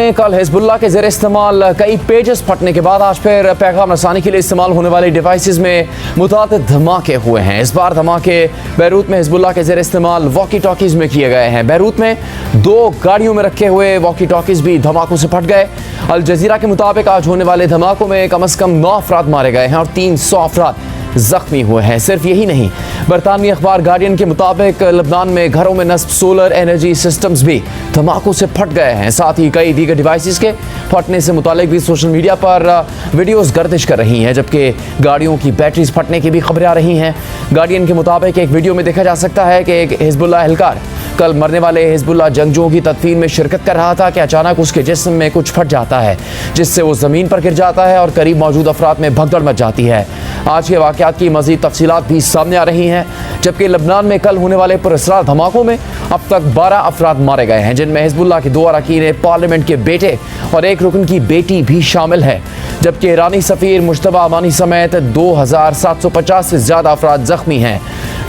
कल हिजबुल्लाह के ज़ेर इस्तेमाल कई पेजेस फटने के बाद आज फिर पैगाम रसानी के लिए इस्तेमाल होने वाले डिवाइसेस में मुतादिद धमाके हुए हैं। इस बार धमाके बैरूत में हिजबुल्लाह के ज़ेर इस्तेमाल वॉकी टॉकीज़ में किए गए हैं। बैरूत में 2 गाड़ियों में रखे हुए वॉकी टॉकीज़ भी धमाकों से फट गए। अल जज़ीरा के मुताबिक आज होने वाले धमाकों में कम से कम 9 अफराद मारे गए हैं और 300 अफराद जख्मी हुए हैं। सिर्फ यही नहीं, बरतानवी अखबार गार्डियन के मुताबिक लबनान में घरों में नस्ब सोलर एनर्जी सिस्टम्स भी धमाकों से फट गए हैं। साथ ही कई दीगर डिवाइसेस के फटने से मुतालिक भी सोशल मीडिया पर वीडियोस गर्दिश कर रही हैं, जबकि गाड़ियों की बैटरीज फटने की भी खबरें आ रही हैं। गार्डियन के मुताबिक एक वीडियो में देखा जा सकता है कि एक हिजबुल्लाह एहलकार कल मरने वाले हिजबुल्लाह जंगजुओं की तदफीन में शिरकत कर रहा था कि अचानक उसके जिस्म में कुछ फट जाता है, जिससे वो ज़मीन पर गिर जाता है और करीब मौजूद अफराद में भगदड़ मच जाती है। आज के वाक़यात की मज़ीद तफसीलात भी सामने आ रही हैं, जबकि लबनान में कल होने वाले पुरअसरार धमाकों में अब तक 12 अफराद मारे गए हैं, जिनमें हिजबुल्लाह के 2 अरकान पार्लियामेंट के बेटे और 1 रुकन की बेटी भी शामिल है, जबकि ईरानी सफ़ीर मुश्तबा अमानी समेत 2750 से ज़्यादा अफराद ज़ख्मी हैं।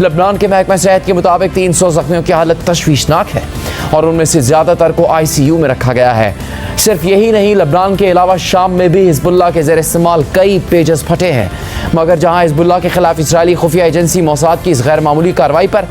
लबनान के महकमा सेहत के मुताबिक 300 ज़ख्मियों की हालत तशवीशनाक है और उनमें से ज़्यादातर को ICU में रखा गया है। सिर्फ यही नहीं, लबनान के अलावा शाम में भी हिजबुल्लाह के ज़ेर इस्तेमाल कई पेजेस फटे हैं, मगर जहां हिजबुल्लाह के खिलाफ इजरायली खुफिया एजेंसी मोसाद की इस गैर मामूली कार्रवाई पर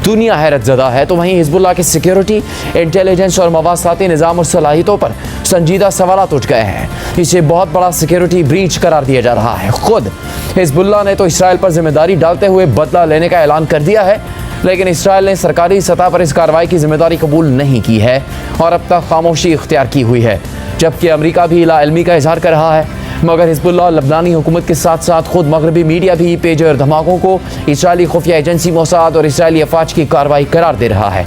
दुनिया हैरत ज़दा है, तो वहीं हिजबुल्लाह के सिक्योरिटी, इंटेलिजेंस और मवासाती निज़ाम और सलाहियतों पर संजीदा सवालात उठ गए हैं। इसे बहुत बड़ा सिक्योरिटी ब्रीच करार दिया जा रहा है। खुद हिजबुल्लाह ने तो इसराइल पर जिम्मेदारी डालते हुए बदला लेने का ऐलान कर दिया है, लेकिन इसराइल ने सरकारी सतह पर इस कार्रवाई की जिम्मेदारी कबूल नहीं की है और अब तक खामोशी इख्तियार की हुई है, जबकि अमेरिका भी लाइल्मी का इजहार कर रहा है। मगर हिजबुल्लाह लबनानी हुकूमत के साथ साथ खुद मगरबी मीडिया भी पेजर धमाकों को इसराइली खुफिया एजेंसी मोसाद और इसराइली अफवाज की कार्रवाई करार दे रहा है।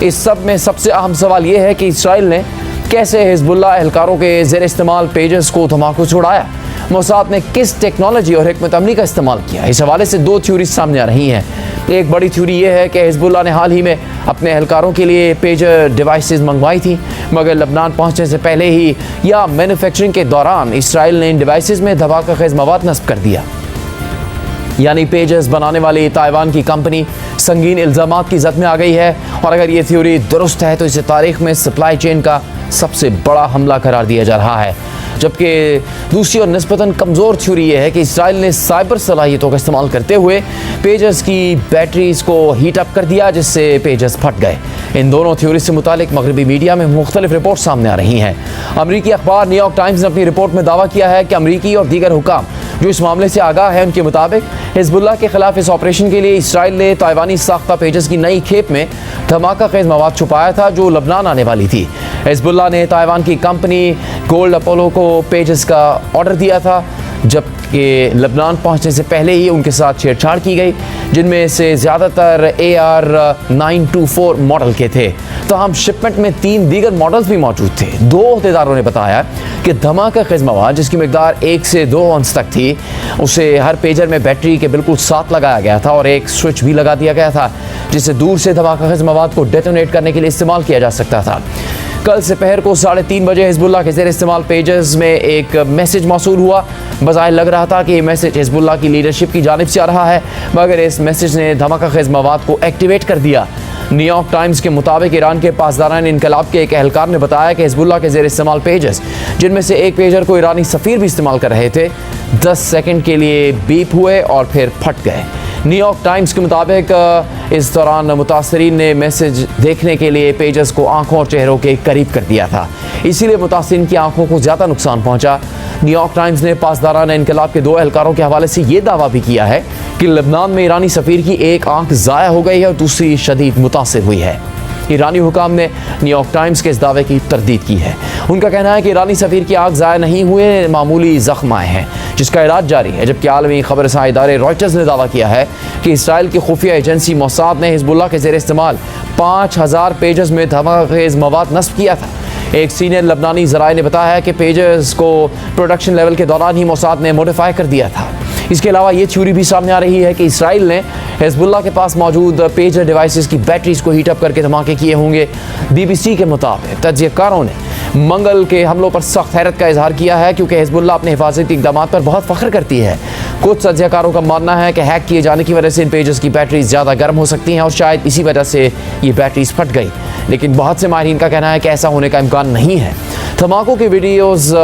इस सब में सबसे अहम सवाल ये है कि इसराइल ने कैसे हिजबुल्लाह एहलकारों के ज़ेर इस्तेमाल पेजेस को धमाकों से उड़ाया, मोसाद ने किस टेक्नोलॉजी और हिकमत अमली का इस्तेमाल किया। इस हवाले से 2 थ्योरी सामने आ रही हैं। एक बड़ी थ्योरी ये है कि हिजबुल्लाह ने हाल ही में अपने एहलकारों के लिए पेजर डिवाइसेस मंगवाई थी, मगर लबनान पहुंचने से पहले ही या मैन्युफैक्चरिंग के दौरान इसराइल ने इन डिवाइसेस में धमाका खेज मवाद नस्ब कर दिया। यानी पेजेस बनाने वाली ताइवान की कंपनी संगीन इल्ज़ामात की जद में आ गई है, और अगर ये थ्योरी दुरुस्त है तो इसे तारीख में सप्लाई चेन का सबसे बड़ा हमला करार दिया जा रहा है। जबकि दूसरी और निस्बतन कमज़ोर थ्योरी ये है कि इसराइल ने साइबर सलाहियतों का इस्तेमाल करते हुए पेजेस की बैटरीज को हीट अप कर दिया, जिससे पेजेस फट गए। इन दोनों थ्योरी से मुतालिक मगरबी मीडिया में मुख्तलिफ रिपोर्ट सामने आ रही हैं। अमरीकी अखबार न्यूयॉर्क टाइम्स ने अपनी रिपोर्ट में दावा किया है कि अमरीकी और दीगर हुकाम जो इस मामले से आगाह है, उनके मुताबिक हिजबुल्लाह के खिलाफ इस ऑपरेशन के लिए इसराइल ने ताइवानी साख्ता पेजेस की नई खेप में धमाका खेज मवाद छुपाया था, जो लबनान आने वाली थी। हिजबुल्लाह ने ताइवान की कंपनी गोल्ड अपोलो को पेजेस का ऑर्डर दिया था, जबकि लबनान पहुंचने से पहले ही उनके साथ छेड़छाड़ की गई, जिनमें से ज़्यादातर AR-924 मॉडल के थे। तो हम शिपमेंट में 3 दीगर मॉडल्स भी मौजूद थे। 2 अहदेदारों ने बताया कि धमाका खेज मवाद, जिसकी मिकदार 1 से 2 औंस तक थी, उसे हर पेजर में बैटरी के बिल्कुल साथ लगाया गया था और एक स्विच भी लगा दिया गया था, जिससे दूर से धमाका खेज मवाद को डेटोनेट करने के लिए इस्तेमाल किया जा सकता था। कल दोपहर को 3:30 बजे हिजबुल्लाह के ज़ेर इस्तेमाल पेजेस में एक मैसेज मौसूल हुआ। बज़ाहिर लग रहा था कि ये मैसेज हिजबुल्लाह की लीडरशिप की जानिब से आ रहा है, मगर इस मैसेज ने धमाका खेज मवाद को एक्टिवेट कर दिया। न्यूयॉर्क टाइम्स के मुताबिक ईरान के पासदारान इनकलाब के एक एहलकार ने बताया कि हिजबुल्लाह के ज़ेर इस्तेमाल पेजेस, जिनमें से एक पेजर को ईरानी सफ़ीर भी इस्तेमाल कर रहे थे, 10 सेकंड के लिए बीप हुए और फिर फट गए। न्यूयॉर्क टाइम्स के मुताबिक इस दौरान मुतासरीन ने मैसेज देखने के लिए पेजेस को आंखों और चेहरों के करीब कर दिया था, इसीलिए मुतासरीन की आंखों को ज़्यादा नुकसान पहुंचा। न्यूयॉर्क टाइम्स ने पासदारान इनकलाब के 2 एहलकारों के हवाले से ये दावा भी किया है कि लबनान में ईरानी सफ़ीर की एक आंख ज़ाया हो गई है और दूसरी शदीद मुतासिर हुई है। ईरानी हुकाम ने न्यूयॉर्क टाइम्स के इस दावे की तरदीद की है। उनका कहना है कि ईरानी सफ़ीर की आंख ज़ाया नहीं हुए, मामूली ज़ख्म आए हैं, जिसका इलाज जारी है। जबकि आलमी खबर रसां इदारे रॉयटर्स ने दावा किया है कि इसराइल की खुफिया एजेंसी मोसाद ने हिजबुल्लाह के ज़ेर इस्तेमाल 5000 पेजेस में धमाका खेज मवाद नस्ब किया था। एक सीनियर लबनानी ज़राए ने बताया है कि पेजेस को प्रोडक्शन लेवल के दौरान ही मोसाद ने मॉडिफाई कर दिया था। इसके अलावा ये थ्योरी भी सामने आ रही है कि इसराइल ने हिजबुल्लाह के पास मौजूद पेजर डिवाइसेस की बैटरीज को हीटअप करके धमाके किए होंगे। BBC के मुताबिक तज्ज़ियाकारों ने मंगल के हमलों पर सख्त हैरत का इजहार किया है, क्योंकि हिजबुल्लाह अपने हिफाजती इक़दाम पर बहुत फ़ख्र करती है। कुछ तज्ज़ियाकारों का मानना है कि हैक किए जाने की वजह से इन पेजेस की बैटरीज ज़्यादा गर्म हो सकती हैं और शायद इसी वजह से ये बैटरीज फट गई। लेकिन बहुत से माहिरीन का कहना है कि ऐसा होने का इम्कान नहीं है। धमाकों की वीडियोज़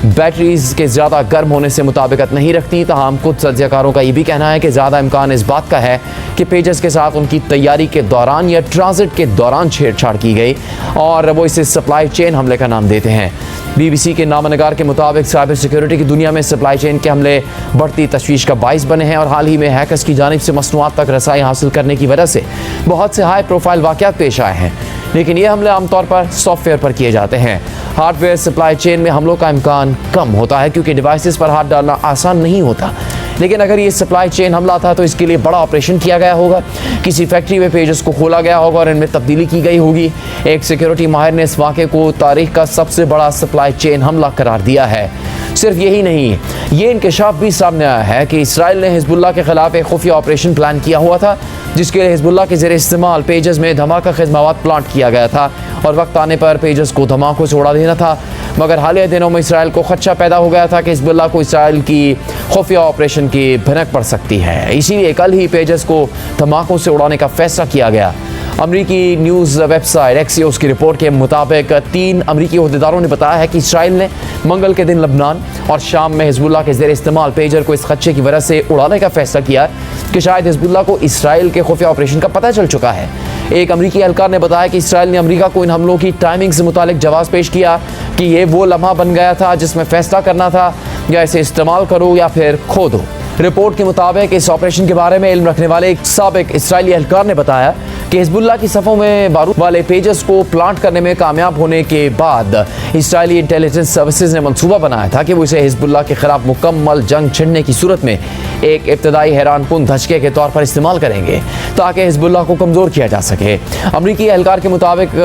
बैटरीज के ज़्यादा गर्म होने से मुताबिकत नहीं रखती। तमाम कुछ तज्ज़ियाकारों का ये भी कहना है कि ज़्यादा इम्कान इस बात का है कि पेजेस के साथ उनकी तैयारी के दौरान या ट्रांजिट के दौरान छेड़छाड़ की गई और वो इसे सप्लाई चेन हमले का नाम देते हैं। BBC के नामनगार के मुताबिक साइबर सिक्योरिटी की दुनिया में सप्लाई चेन के हमले बढ़ती तशवीश का बाइस बने हैं और हाल ही में हैकर्स की जानिब से मसनूआत तक रसाई हासिल करने की वजह से बहुत से हाई प्रोफाइल वाक़यात पेश आए हैं। लेकिन ये हमले आमतौर पर सॉफ्टवेयर पर किए जाते हैं। हार्डवेयर सप्लाई चेन में हमलों का इम्कान कम होता है क्योंकि डिवाइसेस पर हाथ डालना आसान नहीं होता। लेकिन अगर ये सप्लाई चेन हमला था तो इसके लिए बड़ा ऑपरेशन किया गया होगा, किसी फैक्ट्री में पेजेस को खोला गया होगा और इनमें तब्दीली की गई होगी। एक सिक्योरिटी माहिर ने इस वाक़े को तारीख का सबसे बड़ा सप्लाई चेन हमला करार दिया है। सिर्फ यही नहीं, ये इंकशाफ भी सामने आया है कि इसराइल ने हिजबुल्लाह के खिलाफ एक खुफिया ऑपरेशन प्लान किया हुआ था, जिसके लिए हिजबुल्लाह के ज़रिए इस्तेमाल पेजेस में धमाका खिज़मात प्लांट किया गया था और वक्त आने पर पेजेस को धमाकों से उड़ा देना था। मगर हालिया दिनों में इसराइल को खदशा पैदा हो गया था कि हिजबुल्लाह को इसराइल की खुफिया ऑपरेशन की भनक पड़ सकती है। इसीलिए कल ही पेजेस को धमाकों से उड़ाने का फैसला किया गया। अमरीकी न्यूज़ वेबसाइट एक्सियोस की रिपोर्ट के मुताबिक 3 अमरीकी ओहदेदारों ने बताया है कि इसराइल ने मंगल के दिन लबनान और शाम में हिजबुल्लाह के ज़रिए इस्तेमाल पेजर को इस खदशे की वजह से उड़ाने का फैसला किया कि शायद हिजबुल्लाह को इसराइल के खुफिया ऑपरेशन का पता चल चुका है। एक अमरीकी एहलकार ने बताया कि इसराइल ने अमरीका को इन हमलों की टाइमिंग से मुतालिक जवाब पेश किया कि ये वो लम्हा बन गया था जिसमें फैसला करना था या इसे इस्तेमाल करो या फिर खो दो। रिपोर्ट के मुताबिक इस ऑपरेशन के बारे में इल्म रखने वाले एक साबिक इसराइली एहलकार ने बताया कि हिजबुल्लाह की सफ़ों में बारूद वाले पेजेस को प्लांट करने में कामयाब होने के बाद इसराइली इंटेलिजेंस सर्विसेज ने मंसूबा बनाया था कि वो इसे हिजबुल्लाह के खिलाफ मुकम्मल जंग छिड़ने की सूरत में एक इब्तदाई हैरानकुन धचके के तौर पर इस्तेमाल करेंगे ताकि हिजबुल्लाह को कमज़ोर किया जा सके। अमरीकी एहलकार के मुताबिक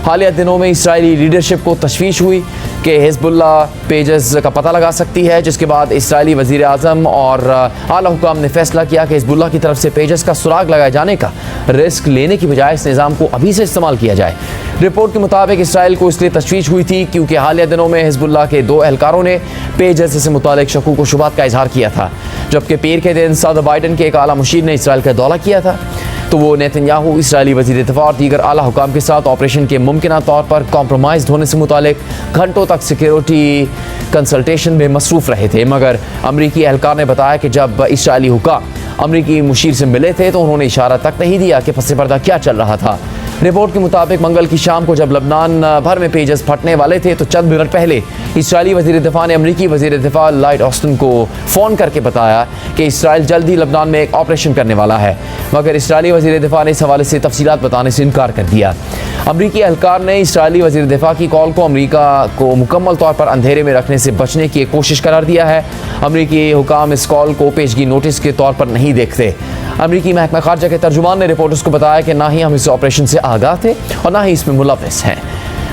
हालिया दिनों में इसराइली लीडरशिप को तशवीश हुई कि हिजबुल्लाह पेजेस का पता लगा सकती है, जिसके बाद इसराइली वज़ीर आज़म और आला हुकाम ने फैसला किया कि हिजबुल्लाह की तरफ से पेजेस का सुराग लगाए जाने का रिस्क लेने की बजाय इस निज़ाम को अभी से इस्तेमाल किया जाए। रिपोर्ट के मुताबिक इसराइल को इसलिए तशवीश हुई थी क्योंकि हालिया दिनों में हिजबुल्लाह के 2 एहलकारों ने पेजेस से मुतालिक शकूक व शुबात का इजहार किया था। जबकि पीर के दिन सदर बाइडन के एक आला मुशीर ने इसराइल का दौरा किया था तो वो नेतन्याहू, इसराइली वज़ीर दिफ़ा और दीगर आला हुकाम के साथ ऑपरेशन के मुमकिन तौर पर कॉम्प्रोमाइज़ होने से मुतालिक घंटों तक सिक्योरिटी कंसल्टेशन में मसरूफ़ रहे थे। मगर अमरीकी एहलकार ने बताया कि जब इसराइली हुकाम अमरीकी मुशीर से मिले थे तो उन्होंने इशारा तक नहीं दिया कि पस पर्दा क्या चल रहा था। रिपोर्ट के मुताबिक मंगल की शाम को जब लबनान भर में पेजेस फटने वाले थे तो चंद मिनट पहले इसराइली वज़ीर दिफ़ा ने अमरीकी वज़ीर दिफ़ा लॉयड ऑस्टिन को फ़ोन करके बताया कि इसराइल जल्द ही लबनान में एक ऑपरेशन करने वाला है। मगर इसराइली वज़ीर दिफ़ा ने इस हवाले से तफसीलात बताने से इनकार कर दिया। अमरीकी एहलकार ने इसराइली वज़ीर दिफ़ा की कॉल को अमरीका को मुकम्मल तौर पर अंधेरे में रखने से बचने की एक कोशिश करार दिया है। अमरीकी हुकाम इस कॉल को पेशगी नोटिस के तौर पर नहीं देखते। अमरीकी महकमा खारजा के तर्जुमान ने रिपोर्टर्स को बताया कि ना ही हम इस ऑपरेशन से आगाह थे और ना ही इसमें मुलव्विस हैं।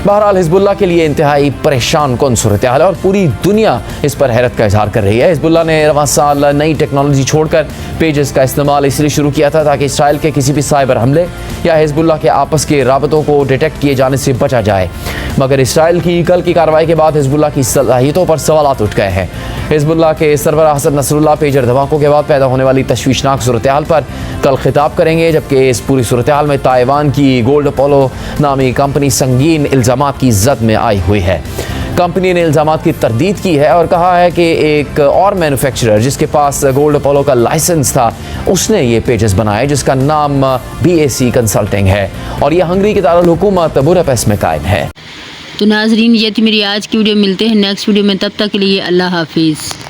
बहरहाल हिजबुल्लाह के लिए इंतहाई परेशान कौन सूरत हाल है और पूरी दुनिया इस पर हैरत का इजहार कर रही है। हिजबुल्लाह ने रवां साल नई टेक्नोलॉजी छोड़कर पेजेस का इस्तेमाल इसलिए शुरू किया था ताकि इसराइल के किसी भी साइबर हमले या हिजबुल्लाह के आपस के राबतों को डिटेक्ट किए जाने से बचा जाए। मगर इसराइल की कल की कार्रवाई के बाद हिजबुल्लाह की सलाहियतों पर सवालात उठ गए हैं। हिजबुल्लाह के सरबराह हसन नसरुल्लाह पेजर धमाकों के बाद पैदा होने वाली तशवीशनाक सूरत हाल पर कल खिताब करेंगे, जबकि इस पूरी सूरत हाल में ताइवान की गोल्ड अपोलो नामी कंपनी संगीन इल्ज़ामात की जद में आई हुई है। कंपनी ने इल्ज़ामात की तरदीद की है और कहा है कि एक और मैन्युफैक्चरर जिसके पास गोल्ड अपोलो का लाइसेंस था उसने ये पेजेस बनाए जिसका नाम BAC कंसल्टिंग है और यह हंगरी के दारुल हुकूमत बुडापेस्ट में कायम है। तो नाजरीन, ये थी मेरी आज की वीडियो। मिलते हैं नेक्स्ट वीडियो में, तब तक के लिए अल्लाह हाफिज़।